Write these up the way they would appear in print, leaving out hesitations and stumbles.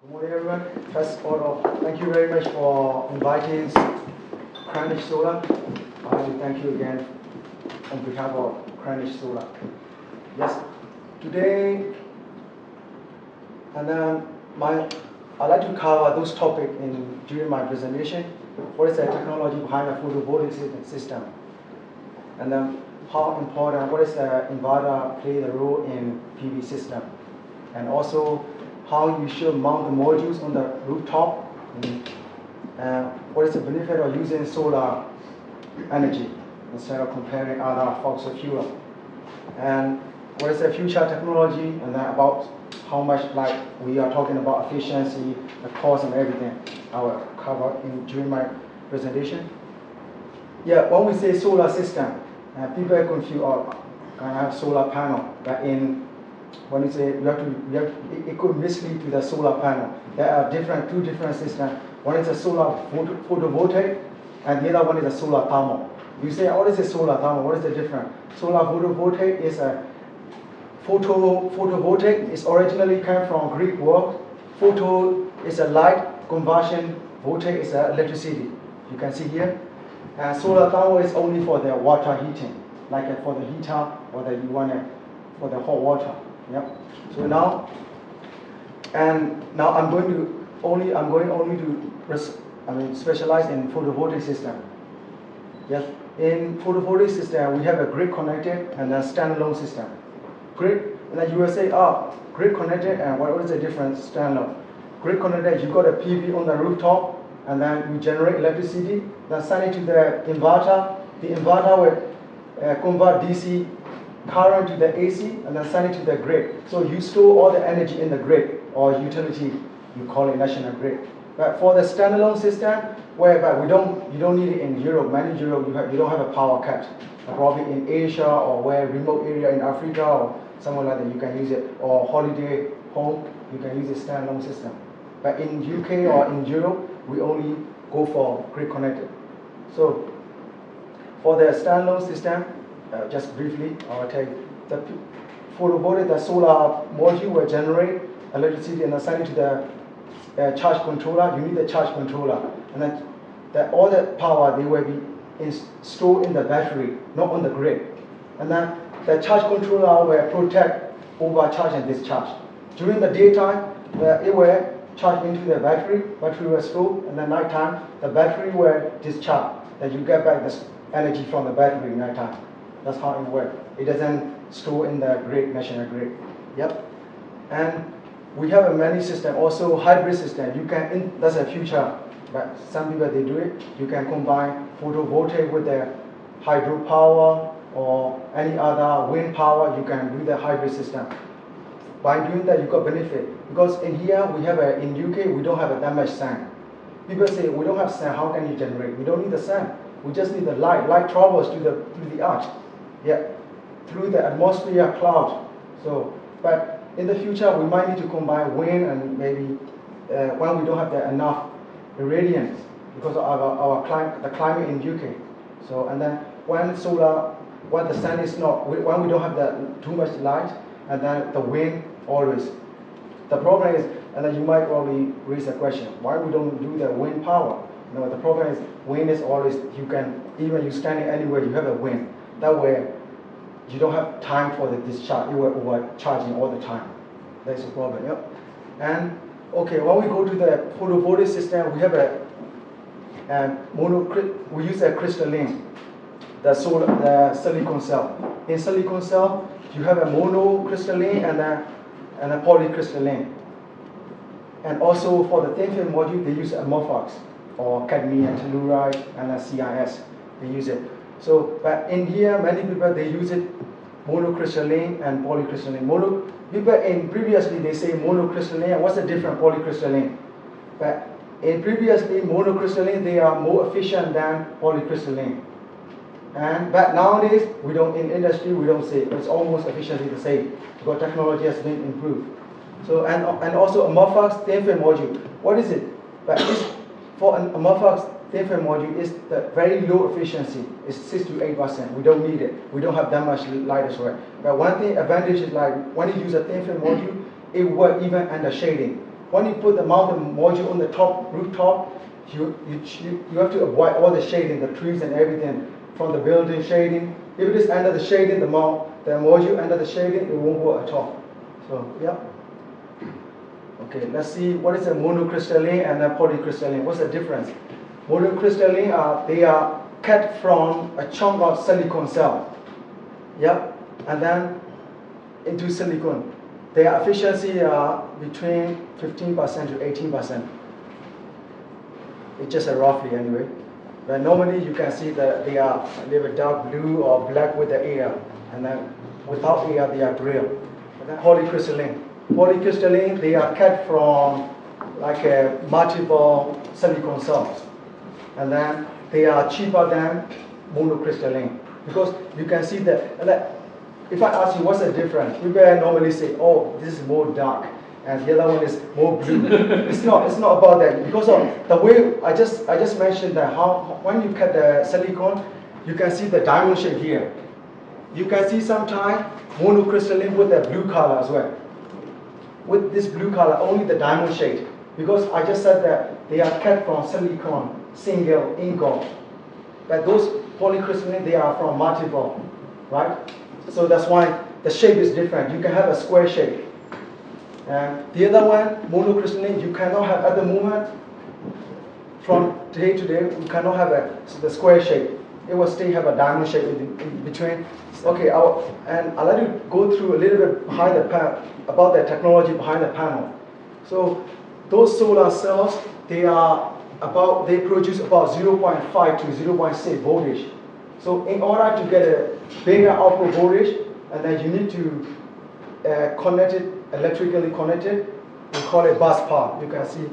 Good morning, everyone. First of all, thank you very much for inviting Krannich Solar. I thank you again on behalf of Krannich Solar. Yes, today, and then I'd like to cover those topics during my presentation. What is the technology behind the photovoltaic system? And then how important, what is the inverter play the role in PV system? And also, how you should mount the modules on the rooftop, what is the benefit of using solar energy instead of comparing other fossil fuel, and what is the future technology, and then about how much we are talking about efficiency, the cost and everything. I will cover during my presentation. Yeah, when we say solar system, people are confused, can I have solar panel, but when you say it could mislead to the solar panel. There are two different systems. One is a solar photovoltaic, and the other one is a solar thermal. You say, what is a solar thermal? What is the difference? Solar photovoltaic is a photovoltaic. Is originally came from Greek word. Photo is a light conversion. Voltaic is electricity. You can see here. And solar thermal is only for the water heating, like for the heater or for the hot water. Yep. So now I'm going only to specialize in photovoltaic system. Yes. In photovoltaic system, we have a grid connected and a standalone system. Grid, and then you will say, grid connected, and what is the difference? Standalone. Grid connected, you got a PV on the rooftop, and then you generate electricity, then send it to the inverter. The inverter will convert DC current to the AC, and then send it to the grid. So you store all the energy in the grid, or utility, you call it national grid. But for the standalone system, whereby you don't need it in Europe. Many Europe you don't have a power cut. Probably in Asia or where remote area in Africa or somewhere like that, you can use it. Or holiday home, you can use a standalone system. But in UK or in Europe, we only go for grid connected. So for the standalone system, just briefly, I'll tell you, the photovoltaic, the solar module will generate electricity and assign it to the charge controller. You need a charge controller, and then all the power, they will be stored in the battery, not on the grid. And then the charge controller will protect overcharge and discharge. During the daytime, it will charge into the battery will store, and then nighttime, the battery will discharge. Then you get back the energy from the battery nighttime. That's how it works. It doesn't store in the grid, national grid. Yep. And we have a many system, also hybrid system. You can, that's a future, but some people they do it. You can combine photovoltaic with the hydropower or any other wind power. You can do the hybrid system. By doing that, you got benefit, because in here we have in UK we don't have that much sun. People say we don't have sun. How can you generate? We don't need the sun. We just need the light. Light travels through the earth. Yeah, through the atmosphere cloud. So, but in the future, we might need to combine wind and maybe when we don't have enough irradiance because of the climate in UK. So, and then when the sun is not, when we don't have too much light, and then the wind always. The problem is, and then you might probably raise a question, why we don't do the wind power? No, the problem is wind is always, you can, even you standing anywhere, you have a wind. That way, you don't have time for the discharge. You are overcharging all the time. That's the problem. Yep. And okay, when we go to the photovoltaic system, we have we use a crystalline, the silicon cell. In silicon cell, you have a monocrystalline and a polycrystalline. And also for the thin film module, they use amorphous or cadmium telluride and a CIS. They use it. So, but in here, many people they use it monocrystalline and polycrystalline. People previously they say monocrystalline. What's the difference polycrystalline? But in previously monocrystalline they are more efficient than polycrystalline. But nowadays we don't, in industry we don't say it's almost efficiently the same because technology has been improved. So and also amorphous thin film module. What is it? But for an amorphous thin film module is the very low efficiency. It's 6 to 8%. We don't need it. We don't have that much light as well. But one thing advantage is like when you use a thin film module, it works even under shading. when you put the mountain module on the top rooftop, you have to avoid all the shading, the trees and everything from the building shading. If it is under the shading, the module under the shading, it won't work at all. So yeah. Okay, let's see what is a monocrystalline and a polycrystalline. What's the difference? Monocrystalline, they are cut from a chunk of silicon cell. Yeah, and then into silicon. Their efficiency are between 15% to 18%. It's just a roughly anyway. But normally you can see that they are a little dark blue or black with the air, and then without air they are gray. Polycrystalline. Polycrystalline, they are cut from like a multiple silicon cells, and then they are cheaper than monocrystalline because you can see that. If I ask you what's the difference, you can normally say, oh, this is more dark, and the other one is more blue. It's not about that because of the way I just mentioned that how when you cut the silicon, you can see the diamond shape here. You can see sometimes monocrystalline with the blue color as well. With this blue color, only the diamond shade, because I just said that they are cut from silicon, single ingot. But those polycrystalline, they are from multiple, right? So that's why the shape is different. You can have a square shape. And the other one, monocrystalline, you cannot have at the moment, from day to day, you cannot have the square shape. It will still have a diamond shape in between. Okay, and I'd like to go through a little bit behind the panel, about the technology behind the panel. So those solar cells, they produce about 0.5 to 0.6 voltage. So in order to get a bigger output voltage, and then you need to connect it, electrically connected. We call it bus bar. You can see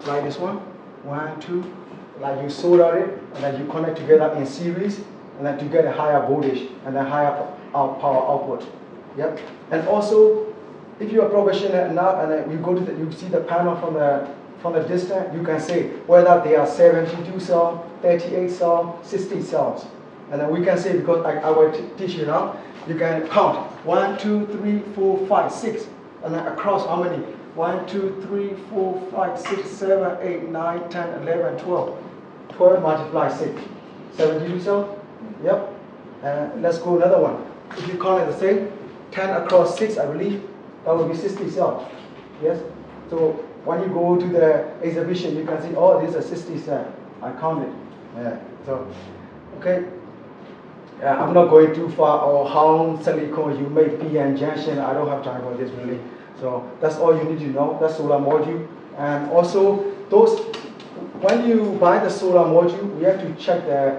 like this one, 1, 2, like you solder it, and then you connect together in series, and then to get a higher voltage and a higher power output. Yep. And also, if you are professional enough, and then you see the panel from the distance, you can say whether they are 72 cells, 38 cells, 60 cells. And then we can say, because I will teach you now, you can count 1, 2, 3, 4, 5, 6. And then across how many? 1, 2, 3, 4, 5, 6, 7, 8, 9, 10, 11, 12. 12 multiplied 6. 72 cells? Yep. Let's go another one. If you count it the same, 10 across 6, I believe, that will be 60 cells. Yes? So when you go to the exhibition, you can see, oh, this is a 60 cell. I counted. So, okay. I'm not going too far, or how silicon you make PN junction. I don't have time for this really. So that's all you need to know. That's solar module. And also, when you buy the solar module, we have to check the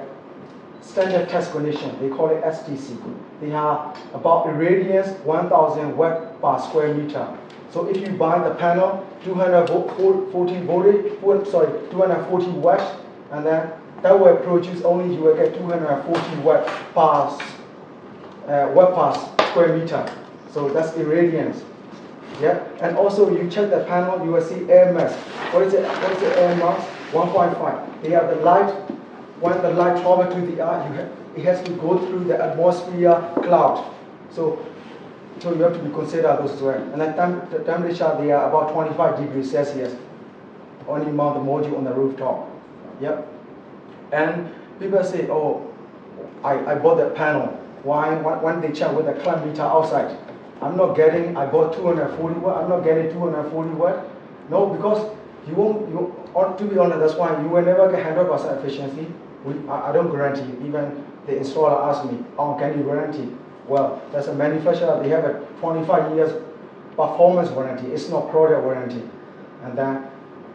standard test condition. They call it STC. They have about irradiance 1000 watt per square meter. So if you buy the panel 240 watts, and then that will produce only, you will get 240 watt per square meter. So that's irradiance. Yeah, and also you check the panel, you will see air mass. What is it? What is the air mass? 1.5. They have the light. When the light travels to the eye, it has to go through the atmosphere cloud. So you have to be considered those as well. And the temperature, they are about 25 degrees Celsius. Only mount the module on the rooftop. Yep. And people say, oh, I bought that panel. Why? When they check with the clamp meter outside, I bought 240 watt, I'm not getting 240 watt. No, because you won't, to be honest, that's why you will never get 100% efficiency. I don't guarantee. Even the installer asked me, oh, can you guarantee? Well, that's a manufacturer, they have a 25 years performance warranty. It's not product warranty. And then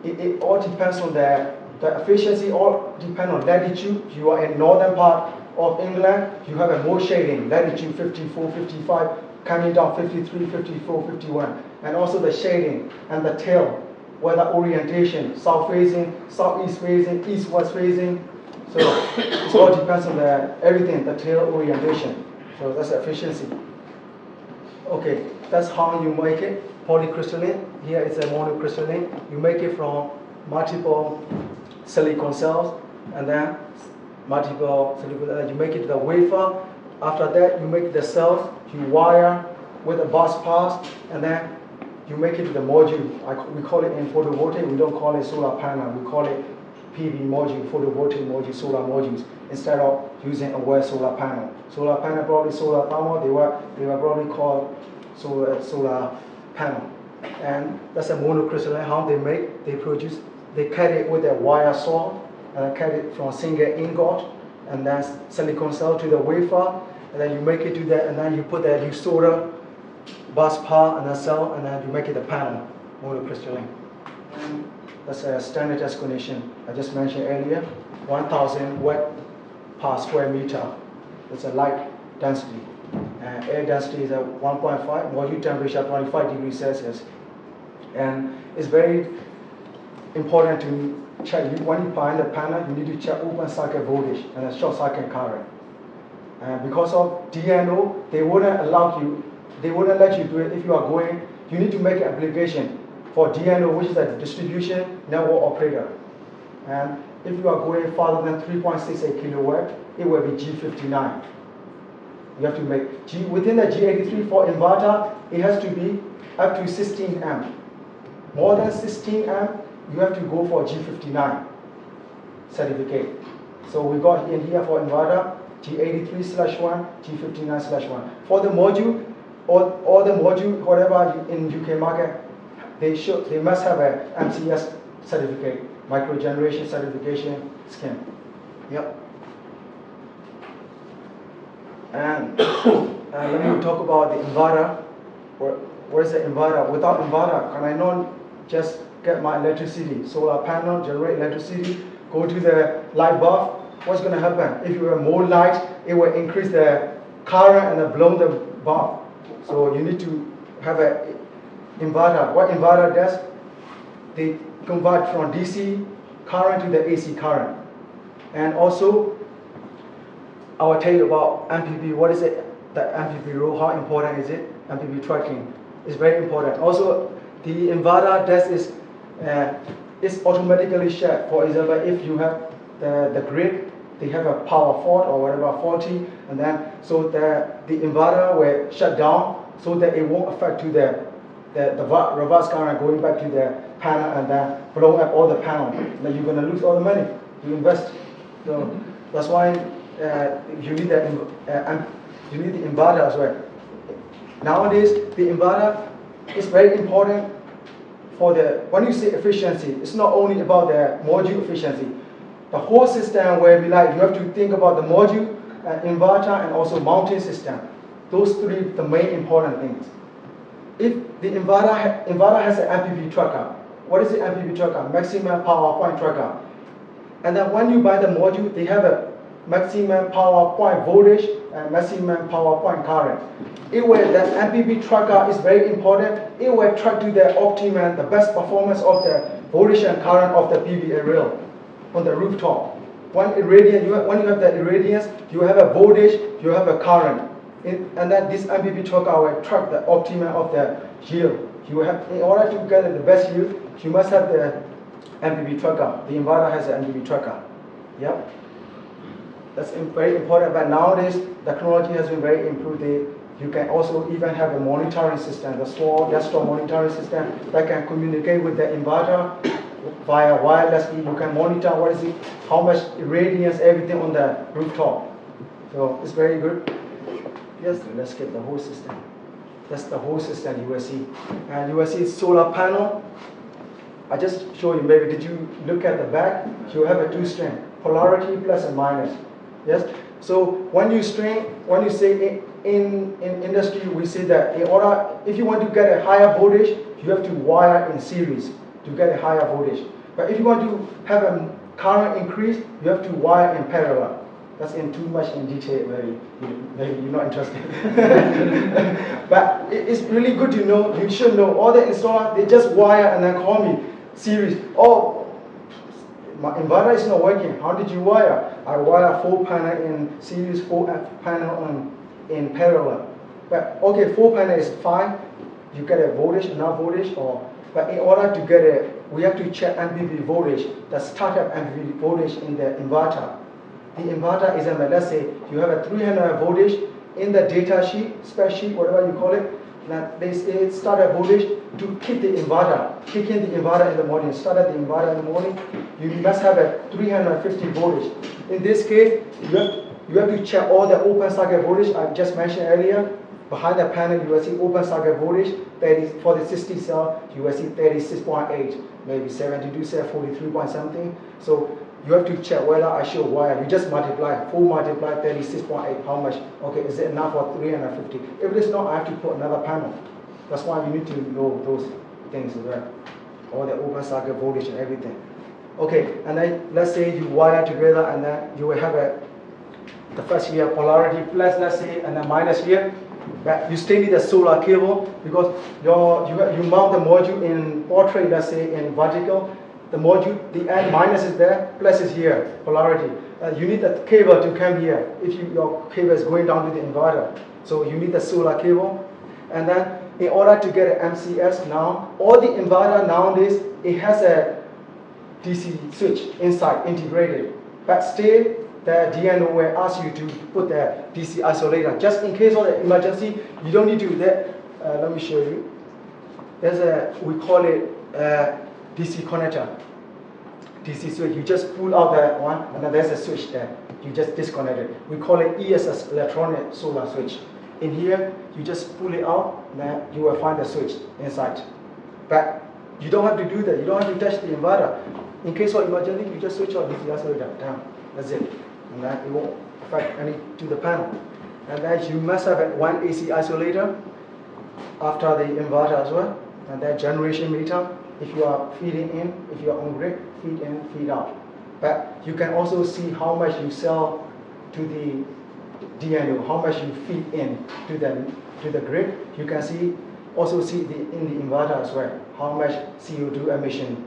it all depends on the efficiency, all depends on latitude. You are in northern part of England, you have a more shading, latitude 54, 55, coming down 53, 54, 51. And also the shading and the tail, whether orientation, south facing, southeast facing, east-west facing. So it all depends on everything, the tail orientation. So that's efficiency. Okay, that's how you make it. Polycrystalline. Here it's a monocrystalline. You make it from multiple silicon cells, and then multiple silicon. You make it the wafer. After that, you make the cells. You wire with a bus pass, and then you make it the module. We call it in photovoltaic, we don't call it solar panel, we call it PV module, photovoltaic module, solar modules, instead of using a word solar panel. Solar panel probably solar thermal, they were probably called solar panel. And that's a monocrystalline. How they make, they produce, they cut it with a wire saw, and cut it from single ingot, and then silicon cell to the wafer, and then you make it to that, and then you put that, you solder bus bar and a cell, and then you make it a panel, monocrystalline. And that's a standard test condition I just mentioned earlier, 1,000 watt per square meter. It's a light density. Air density is at 1.5, module temperature 25 degrees Celsius. And it's very important to check, when you find the panel, you need to check open circuit voltage and a short circuit current. Because of DNO, they wouldn't let you do it if you are going, you need to make an application for DNO, which is a distribution network operator. And if you are going farther than 3.68 kilowatt, it will be G59. You have to make within the G83 for inverter, it has to be up to 16 amp. More than 16 amp, you have to go for G59 certificate. So we got in here for inverter, G83/1, G59/1. For the module, all the module, whatever in UK market, they must have a MCS certificate, micro generation certification scheme. Yep. And let me talk about the inverter. What is the inverter? Without inverter, can I not just get my electricity, solar panel, generate electricity, go to the light bulb? What's going to happen? If you have more light, it will increase the current and blow the bulb. So you need to have an inverter. What inverter does? They convert from DC current to the AC current. And also, I will tell you about MPP. What is it? The MPP role, how important is it? MPP tracking is very important. Also, the inverter does is automatically shut. For example, if you have the grid, they have a power fault or whatever faulty, and then so the inverter will shut down so that it won't affect to the reverse current going back to the panel and then blow up all the panel. Then you're going to lose all the money you invest. So that's why you need the inverter as well. Nowadays, the inverter is very important for when you say efficiency, it's not only about the module efficiency. The whole system will be like, you have to think about the module, inverter, and also mounting system. Those three, the main important things. If the inverter has an MPP tracker, what is the MPP tracker? Maximum power point tracker. And then when you buy the module, they have a maximum power point voltage and maximum power point current. The MPP tracker is very important. It will track to the optimum, the best performance of the voltage and current of the PV array on the rooftop. When you have the irradiance, you have a voltage, you have a current. And then this MPP tracker will track the optimum of the yield. In order to get the best yield, you must have the MPP tracker. The inverter has an MPP tracker. Yep. That's very important. But nowadays, technology has been very improved. You can also even have a monitoring system, the small desktop monitoring system that can communicate with the inverter via wirelessly. You can monitor what is it, how much irradiance, everything on the rooftop. So it's very good. Yes, let's get the whole system. That's the whole system you will see. And you will see solar panel. I just show you, maybe did you look at the back? You have a two string, polarity plus and minus. Yes. So when you say in industry, we say that if you want to get a higher voltage, you have to wire in series to get a higher voltage. But if you want to have a current increase, you have to wire in parallel. That's in too much in detail, maybe you're not interested. But it's really good to know, you should know, all the installers, they just wire and then call me, series. Oh, my inverter is not working, how did you wire? I wire 4 panel in series, 4 panel in parallel. But okay, 4 panel is fine, you get a voltage, enough voltage, but in order to get we have to check MPP voltage, the startup MPP voltage in the inverter. The inverter is, let's say, you have a 300 voltage in the data sheet, spec sheet, whatever you call it. Now they say start at voltage to kick the inverter, kick in the inverter in the morning. Start at the inverter in the morning. You must have a 350 voltage. In this case, you have to check all the open circuit voltage I just mentioned earlier. Behind the panel, you will see open circuit voltage. For the 60 cell, you will see 36.8, maybe 72 cell, 43 point something. So you have to check whether I show wire. You just multiply, 4 multiply 36.8, how much? Okay, is it enough for 350? If it is not, I have to put another panel. That's why you need to know those things as well. All the open circuit voltage and everything. Okay, and then let's say you wire together, and then you will have the first here polarity plus, let's say, and then minus here. But you still need a solar cable because you mount the module in portrait, let's say in vertical. The module, the end minus is there, plus is here, polarity. You need the cable to come here if your cable is going down to the inverter. So you need the solar cable. And then in order to get an MCS now, all the inverter nowadays, it has a DC switch inside, integrated. But still, the DNO will ask you to put the DC isolator. Just in case of the emergency, you don't need to do that. Let me show you. We call it DC connector, DC switch. You just pull out that one, and then there's a switch there. You just disconnect it. We call it ESS, electronic solar switch. In here, you just pull it out, and then you will find the switch inside. But you don't have to do that. You don't have to touch the inverter. In case of emergency, you just switch out DC isolator down. That's it. And then it won't affect any to the panel. And then you must have one AC isolator after the inverter as well. And then generation meter. If you are feeding in, if you are on grid, feed in, feed out. But you can also see how much you sell to the DNO, how much you feed in to the grid. You can also see in the inverter as well, how much CO2 emission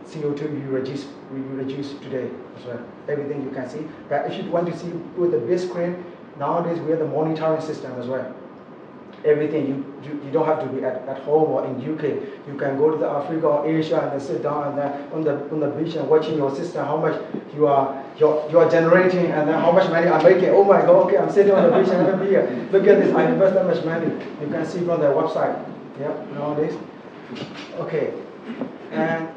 CO2 you reduce today as well. Everything you can see. But if you want to see with the big screen, nowadays we have the monitoring system as well. Everything you don't have to be at home or in UK. You can go to the Africa or Asia and then sit down and then on the beach and watching your system, how much you are generating and then how much money I'm making. Oh my God! Okay, I'm sitting on the beach and have a beer. Look at this! I invest that much money. You can see from their website. Yeah, nowadays. Okay, and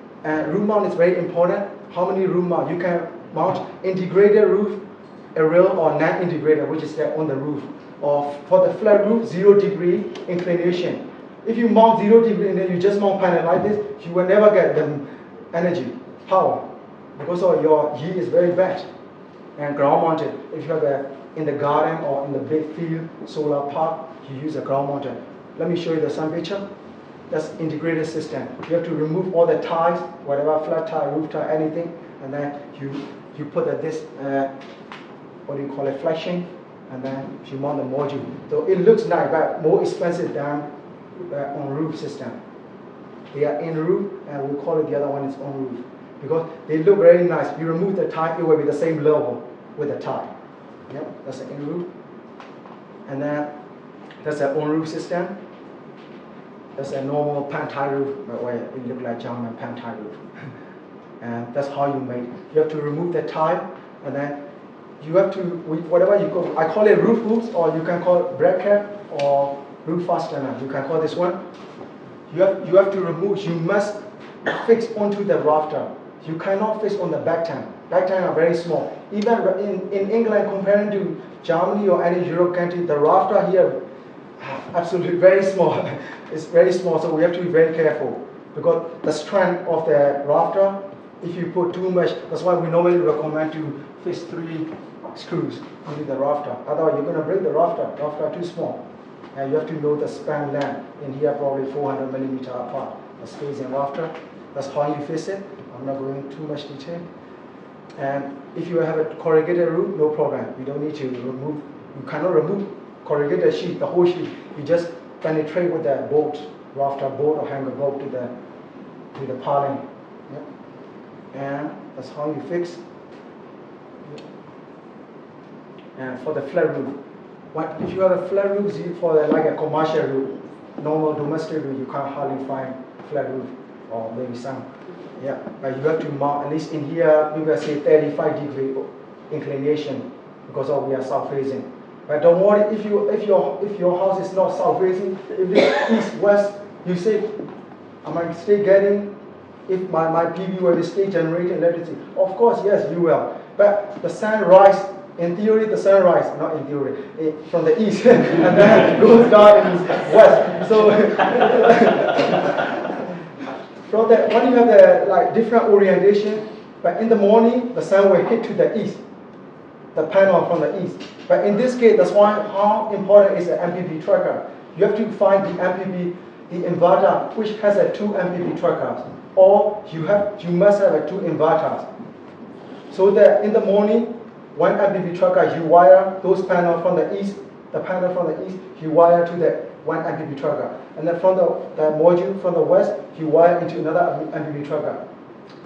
roof mount is very important. How many roof mount? You can mount integrated roof, aerial or non-integrated, which is there on the roof. Or for the flat roof, 0 degree inclination. If you mount 0 degree and then you just mount panel like this, you will never get the energy, power, because your heat is very bad. And ground mounted, if you have in the garden or in the big field, solar park, you use a ground mounted. Let me show you the sun picture. That's integrated system. You have to remove all the ties, whatever flat tie, roof tie, anything, and then you put this, what do you call it, flashing, and then you mount the module. So it looks nice, but more expensive than on roof system. They are in roof, and we call it the other one is on roof because they look very nice. You remove the tie, it will be the same level with the tie. Yep, that's the in roof, and then that's the on roof system. That's a normal pan tie roof, but where it look like German pan tie roof. And that's how you make. You have to remove the tie, and then you have to, whatever you call, I call it roof hoops, or you can call it bracket or roof fastener. You can call this one. You have to remove. You must fix onto the rafter. You cannot fix on the back tank. Back tank are very small. Even in England, comparing to Germany or any Europe country, the rafter here, absolutely very small. It's very small, so we have to be very careful because the strength of the rafter. If you put too much, that's why we normally recommend to fix 3 screws into the rafter. Otherwise, you're going to break the rafter. Rafter too small. And you have to know the span length. In here, probably 400 millimeter apart. The space in rafter. That's how you fix it. I'm not going into too much detail. And if you have a corrugated roof, no problem. You don't need to remove. You cannot remove corrugated sheet, the whole sheet. You just penetrate with the bolt, rafter bolt or hanger bolt to the piling. Yep. And that's how you fix. And for the flat roof, if you have a flat roof, for like a commercial roof, normal domestic roof, you can't hardly find flat roof, or maybe some. Yeah, but you have to mount, at least in here, we will say 35 degree inclination, because we are south facing. But don't worry, if your house is not south facing, if it's east west, you say, am I still getting, if my PV will stay generating electricity? Of course, yes, you will. But the sun rise, in theory, the sun rise, not in theory, from the east, and then goes down in the west. So from the, when you have the like different orientation, but in the morning, the sun will hit to the east, the panel from the east. But in this case, that's why how important is the MPP tracker. You have to find the MPP, the inverter, which has a 2 MPP trackers, or you must have a 2 inverters. So that in the morning, 1 MPP tracker, you wire those panels from the east, the panel from the east, you wire to the 1 MPP tracker. And then from the module from the west, you wire into another MPP tracker.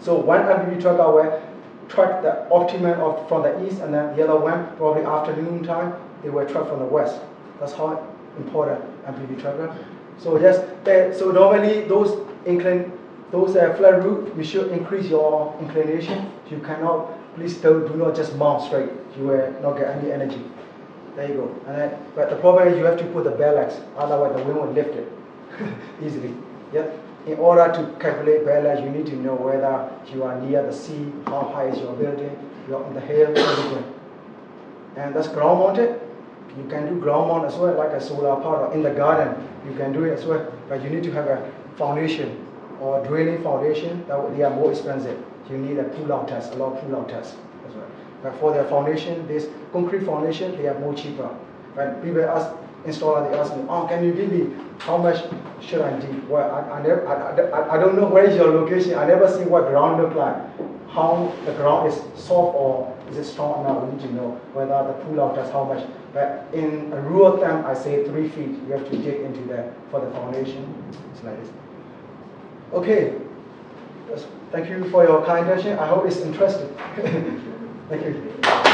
So 1 MPP tracker will track the optimum from the east, and then the other one, probably afternoon time, they will track from the west. That's how important MPP tracker. So yes, so normally those flat roof, you should increase your inclination. You cannot, please do not just mount straight. You will not get any energy. There you go. And then, but the problem is you have to put the ballast, otherwise the wind will lift it easily. Yep. In order to calculate ballast, you need to know whether you are near the sea, how high is your building, you're on the hill, everything. And that's ground mounted. You can do ground mount as well, like a solar power in the garden. You can do it as well, but you need to have a foundation or drilling foundation. They are more expensive. You need a pull-out test, a lot of pull-out tests as well. But for the foundation, this concrete foundation, they are more cheaper. When people ask installer, they ask me, oh, can you give me how much should I dig? Well, I don't know where is your location. I never see what ground look like. How the ground is soft or is it strong enough? We need to know whether the pull-out test how much. But in a rule of thumb, I say 3 feet. You have to dig into that for the foundation. It's like this. Okay. Thank you for your kind attention. I hope it's interesting. Thank you.